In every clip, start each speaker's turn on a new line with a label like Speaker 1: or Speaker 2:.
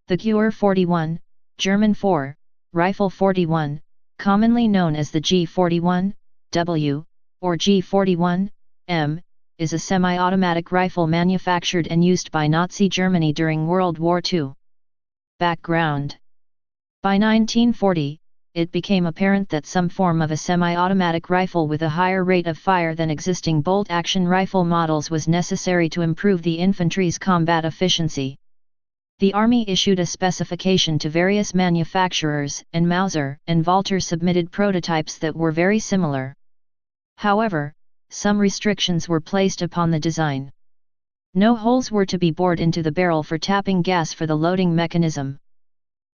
Speaker 1: The Gewehr 41, German for Rifle 41, commonly known as the G41W or G41M, is a semi-automatic rifle manufactured and used by Nazi Germany during World War II. Background. By 1940, it became apparent that some form of a semi-automatic rifle with a higher rate of fire than existing bolt-action rifle models was necessary to improve the infantry's combat efficiency. The Army issued a specification to various manufacturers, and Mauser and Walter submitted prototypes that were very similar. However, some restrictions were placed upon the design. No holes were to be bored into the barrel for tapping gas for the loading mechanism.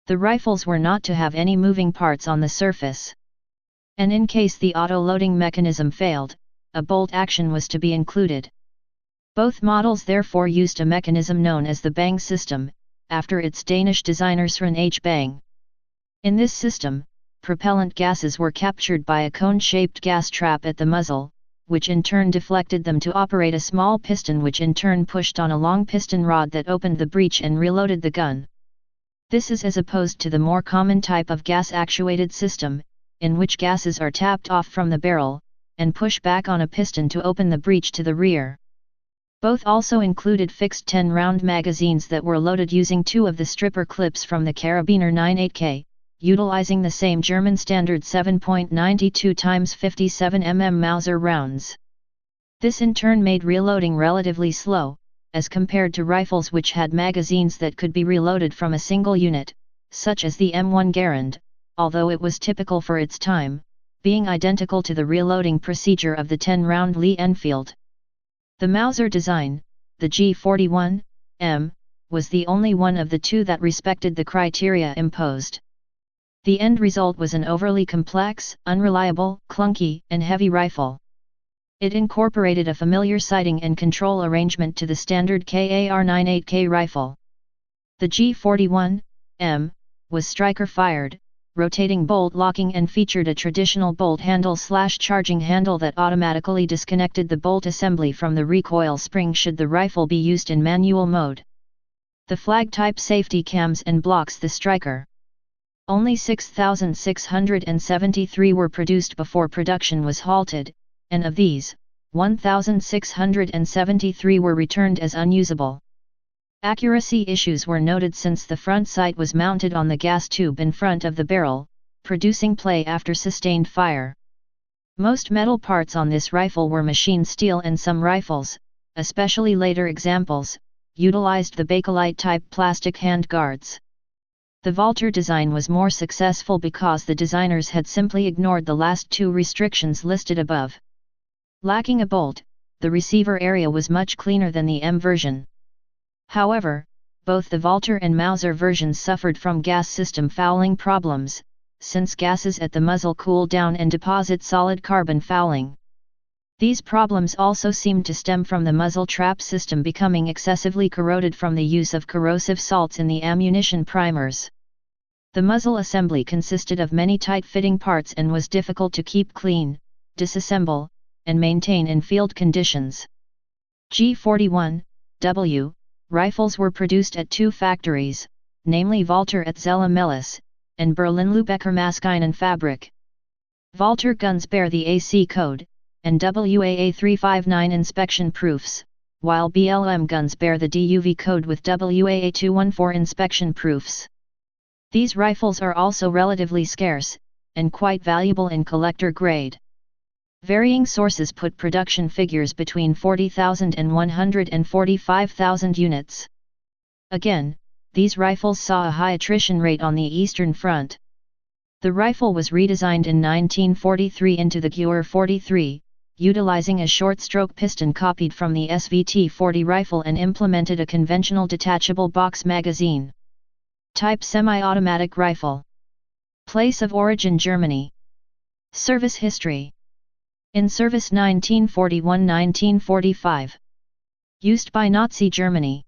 Speaker 1: The rifles were not to have any moving parts on the surface. And in case the auto-loading mechanism failed, a bolt action was to be included. Both models therefore used a mechanism known as the Bang system, after its Danish designer Søren H. Bang. In this system, propellant gases were captured by a cone-shaped gas trap at the muzzle, which in turn deflected them to operate a small piston, which in turn pushed on a long piston rod that opened the breech and reloaded the gun. This is as opposed to the more common type of gas-actuated system, in which gases are tapped off from the barrel, and push back on a piston to open the breech to the rear. Both also included fixed 10-round magazines that were loaded using two of the stripper clips from the Karabiner 98K, utilizing the same German standard 7.92 x 57 mm Mauser rounds. This in turn made reloading relatively slow, as compared to rifles which had magazines that could be reloaded from a single unit, such as the M1 Garand, although it was typical for its time, being identical to the reloading procedure of the 10-round Lee Enfield. The Mauser Design, the G41M, was the only one of the two that respected the criteria imposed. The end result was an overly complex, unreliable, clunky, and heavy rifle. It incorporated a familiar sighting and control arrangement to the standard KAR-98K rifle. The G41M was striker-fired, rotating bolt locking, and featured a traditional bolt handle/charging handle that automatically disconnected the bolt assembly from the recoil spring should the rifle be used in manual mode. The flag-type safety cams and blocks the striker. Only 6,673 were produced before production was halted, and of these, 1,673 were returned as unusable. Accuracy issues were noted since the front sight was mounted on the gas tube in front of the barrel, producing play after sustained fire. Most metal parts on this rifle were machine steel, and some rifles, especially later examples, utilized the Bakelite-type plastic hand guards. The Walter design was more successful because the designers had simply ignored the last two restrictions listed above. Lacking a bolt, the receiver area was much cleaner than the M version. However, both the Walter and Mauser versions suffered from gas system fouling problems, since gases at the muzzle cool down and deposit solid carbon fouling. These problems also seemed to stem from the muzzle trap system becoming excessively corroded from the use of corrosive salts in the ammunition primers. The muzzle assembly consisted of many tight-fitting parts and was difficult to keep clean, disassemble, and maintain in field conditions. G41W rifles were produced at two factories, namely Walter at Zella Mellis, and Berlin-Lübecker Maschinenfabrik. Walter guns bear the AC code, and WAA 359 inspection proofs, while BLM guns bear the DUV code with WAA 214 inspection proofs. These rifles are also relatively scarce, and quite valuable in collector grade. Varying sources put production figures between 40,000 and 145,000 units. Again, these rifles saw a high attrition rate on the Eastern Front. The rifle was redesigned in 1943 into the Gewehr 43, utilizing a short-stroke piston copied from the SVT-40 rifle and implemented a conventional detachable box magazine. Type semi-automatic rifle. Place of origin Germany. Service history. In service 1941–1945. Used by Nazi Germany.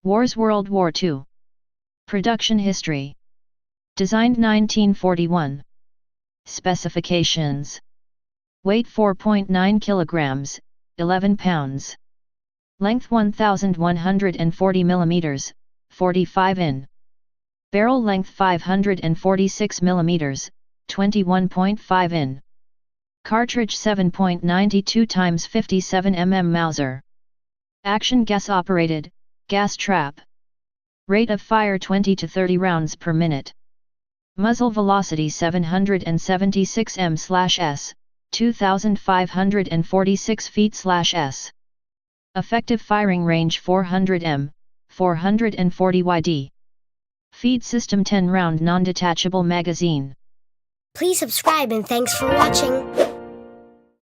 Speaker 1: Wars World War II. Production history. Designed 1941. Specifications. Weight 4.9 kilograms, 11 pounds. Length 1,140 millimeters, 45 in. Barrel length 546 mm, 21.5 in. Cartridge 7.92 x 57 mm Mauser. Action gas operated, gas trap. Rate of fire 20 to 30 rounds per minute. Muzzle velocity 776 m/s, 2546 feet/s. Effective firing range 400 m, 440 yd. Feed system 10 round non-detachable magazine.
Speaker 2: Please subscribe and thanks for watching.